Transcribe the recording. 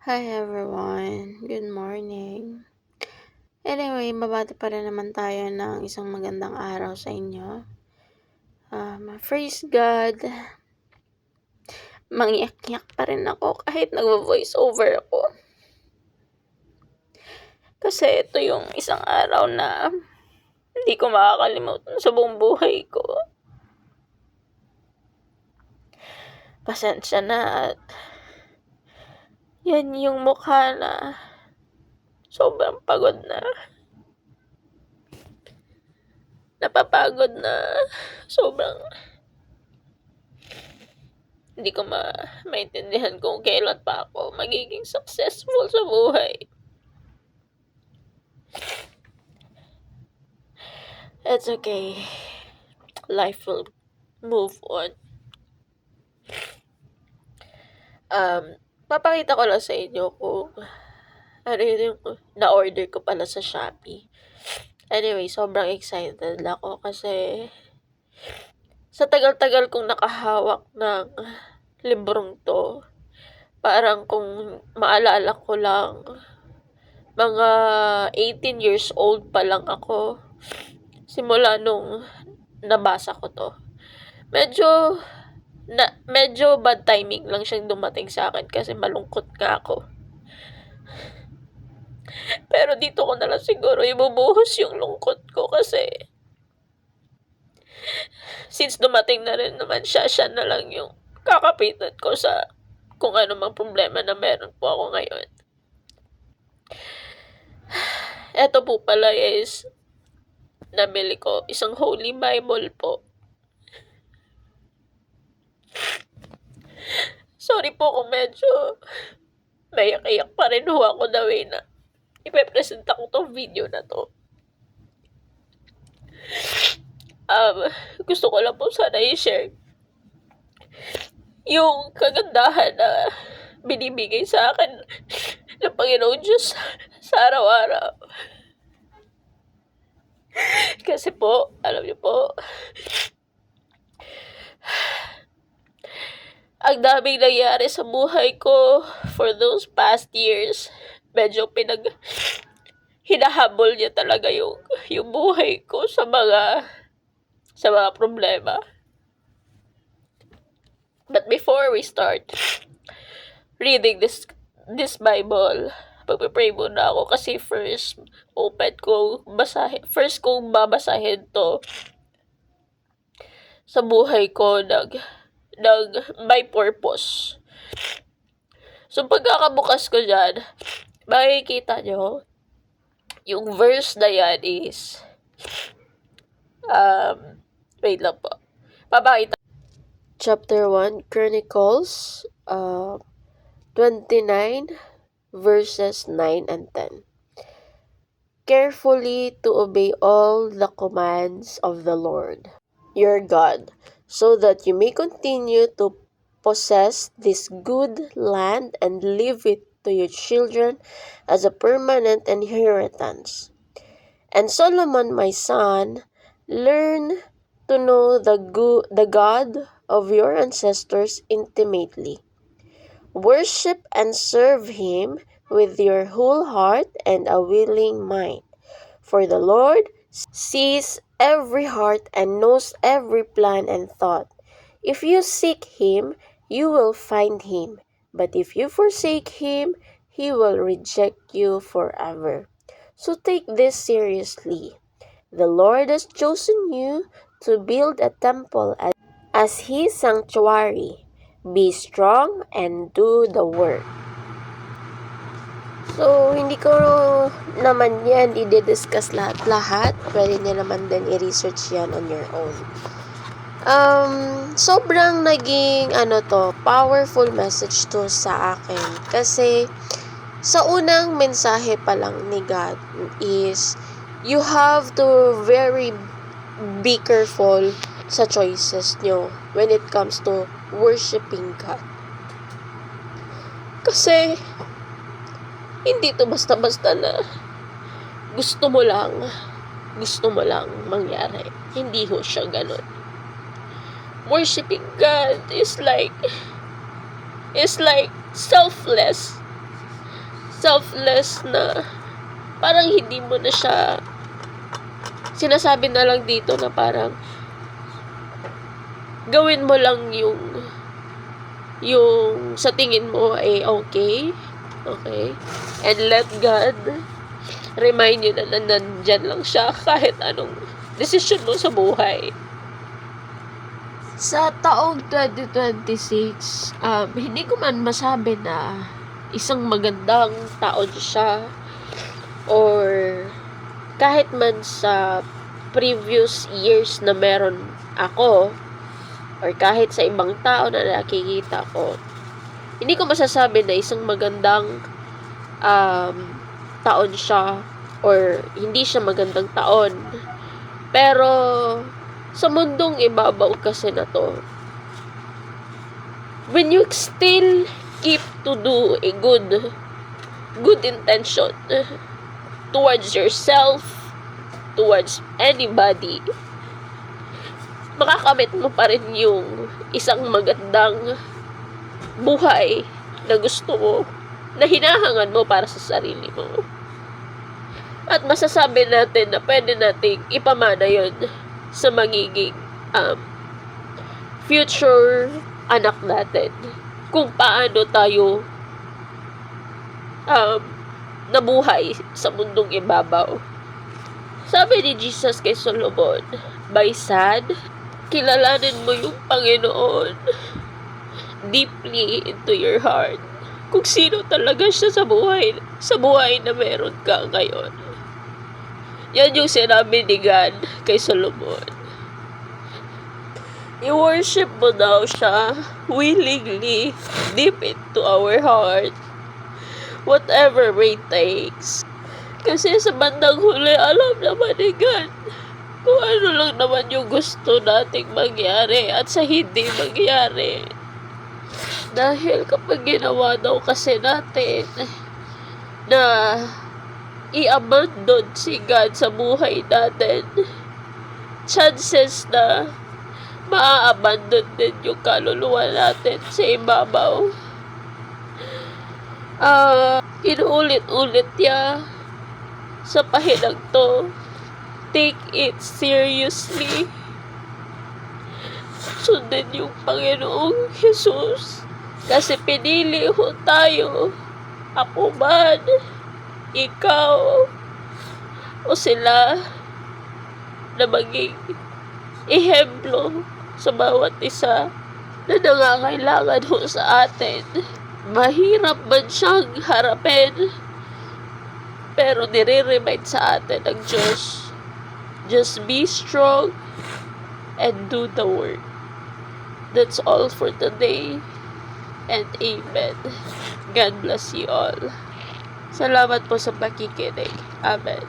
Hi everyone, good morning. Anyway, babati pa rin naman tayo ng isang magandang araw sa inyo. Praise God, mangiyak-iyak pa rin ako kahit nagvo-voice over ako. Kasi ito yung isang araw na hindi ko makakalimutan sa buong buhay ko. Pasensya na at yan yung mukha na sobrang pagod na. Napapagod na sobrang hindi ko maintindihan kung kailan pa ako magiging successful sa buhay. It's okay. Life will move on. Papakita ko lang sa inyo kung ano yung na-order ko pala sa Shopee. Anyway, sobrang excited ako kasi sa tagal-tagal kong nakahawak ng librong to, parang kung maalala ko lang, mga 18 years old pa lang ako simula nung nabasa ko to. Medyo bad timing lang siyang dumating sa akin kasi malungkot nga ako. Pero dito ko na lang siguro ibubuhos yung lungkot ko kasi since dumating na rin naman siya na lang yung kakapitan ko sa kung ano mang problema na meron po ako ngayon. Eto po pala is nabili ko isang Holy Bible po. Sorry po kung medyo naiyak-iyak pa rin ho ako the way na ipepresenta ko tong video na to. Gusto ko lang po sana i-share yung kagandahan na binibigay sa akin ng Panginoon Diyos sa araw-araw. Kasi po, alam niyo po, ang daming nangyari sa buhay ko for those past years. Medyo hinahabol niya talaga yung buhay ko sa mga problema. But before we start reading this Bible, pagpe-pray muna ako kasi first kong babasahin to sa buhay ko by purpose. So pagkakabukas ko dyan, makikita nyo yung verse na yan is wait lang po. Papakita. Chapter 1, Chronicles 29 verses 9 and 10. Carefully to obey all the commands of the Lord, your God, so that you may continue to possess this good land and leave it to your children as a permanent inheritance. And Solomon, my son, learn to know the God of your ancestors intimately. Worship and serve Him with your whole heart and a willing mind. For the Lord sees every heart and knows every plan and thought. If you seek Him, you will find Him. But if you forsake Him, He will reject you forever. So take this seriously. The Lord has chosen you to build a temple as His sanctuary. Be strong and do the work. So, hindi ko naman yan i-discuss lahat-lahat. Pwede nyo naman din i-research yan on your own. Sobrang naging powerful message to sa akin. Kasi, sa unang mensahe pa lang ni God is, you have to very be careful sa choices nyo when it comes to worshiping God. Kasi, hindi to basta-basta na gusto mo lang mangyari. Hindi ho siya ganun. Worshiping God is like selfless. selfless na parang hindi mo na siya sinasabi na lang dito na parang gawin mo lang yung sa tingin mo ay okay, and let God remind you na nandyan lang siya kahit anong desisyon mo sa buhay. Sa taong 2026, hindi ko man masabi na isang magandang taon siya, or kahit man sa previous years na meron ako, or kahit sa ibang tao na nakikita ko, hindi ko masasabi na isang magandang taon siya, or hindi siya magandang taon. Pero sa mundong ibabaw kasi na to, when you still keep to do a good intention towards yourself, towards anybody, makakamit mo pa rin yung isang magandang buhay na gusto mo, na hinahangan mo para sa sarili mo. At masasabi natin na pwede nating ipamana yon sa magiging future anak natin, kung paano tayo nabuhay sa mundong ibabaw. Sabi ni Jesus kay Solomon, "My son, kilalanin mo yung Panginoon deeply into your heart." Kung sino talaga siya sa buhay na meron ka ngayon. Yan yung sinabi ni God kay Solomon. I-worship mo daw siya willingly, deep into our heart, whatever it takes. Kasi sa bandang huli, alam naman ni God kung ano lang naman yung gusto nating mangyari at sa hindi mangyari. Dahil kapag ginawa daw kasi natin na i-abandon si God sa buhay natin, chances na maa-abandon din yung kaluluwa natin sa ibabaw. Inuulit-ulit niya sa pahinag to, take it seriously. Sundin yung Panginoong Jesus. Kasi pinili ho tayo, ako man, ikaw, o sila, na maging ehemplo sa bawat isa na nangangailangan ho sa atin. Mahirap man siyang harapin, pero nire-remind sa atin ng Diyos, just be strong and do the work. That's all for today, and amen. God bless you all. Salamat po sa pakikinig. Amen.